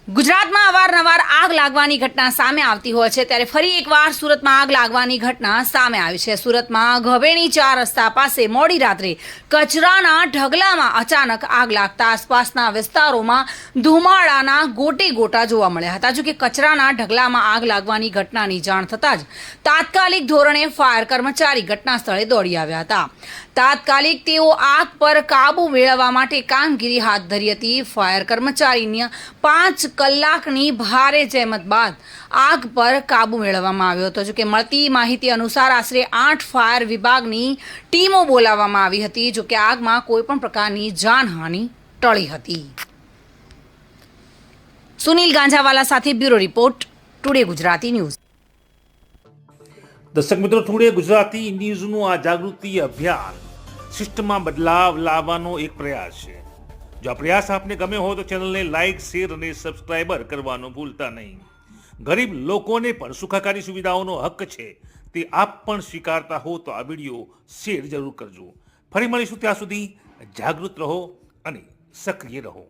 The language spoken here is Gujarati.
ગુજરાતમાં અવારનવાર આગ લાગવાની ઘટના સામે આવતી હોય છે, ત્યારે ફરી એકવાર સુરતમાં આગ લાગવાની ઘટના સામે આવી છે। સુરતમાં ગવેણી 4 રસ્તા પાસે મોડી રાત્રે કચરાના ઢગલામાં અચાનક આગ લાગતા આસપાસના વિસ્તારોમાં ધુમાડાના ગોટે ગોટા જોવા મળ્યા હતા। જો કે કચરાના ઢગલામાં આગ લાગવાની ઘટનાની જાણ થતાં જ તાત્કાલિક ધોરણે ફાયર કર્મચારી ઘટના સ્થળે દોડી આવ્યા હતા। તાત્કાલિક તેઓ આગ પર કાબુ મેળવવા માટે કામગીરી હાથ ધરી હતી। ફાયર કર્મચારીની 5 કલાકની ભારે જહેમત બાદ આગ પર કાબુ મેળવવામાં આવ્યો હતો। જો કે મળતી માહિતી અનુસાર આશરે 8 ફાયર વિભાગની ટીમો બોલાવવામાં આવી હતી। જો કે આગમાં કોઈ પણ પ્રકારની જાનહાનિ ટળી હતી। સુનિલ ગાંજાવાલા સાથે bureau report, today Gujarati news. દર્શક મિત્રો, ટુડે ગુજરાતી ન્યૂઝનું આ જાગૃતિ અભિયાન સિસ્ટમમાં બદલાવ લાવવાનો એક પ્રયાસ છે। જો આ પ્રયાસ આપને ગમે હોય તો ચેનલને લાઇક, શેર અને સબસ્ક્રાઇબર કરવાનું ભૂલતા નહીં। ગરીબ લોકોને પણ સુખાકારી સુવિધાઓનો હક છે, તે આપ પણ સ્વીકારતા હો તો આ વિડીયો શેર જરૂર કરજો। ફરી મળીશું, ત્યાં સુધી જાગૃત રહો અને સક્રિય રહો।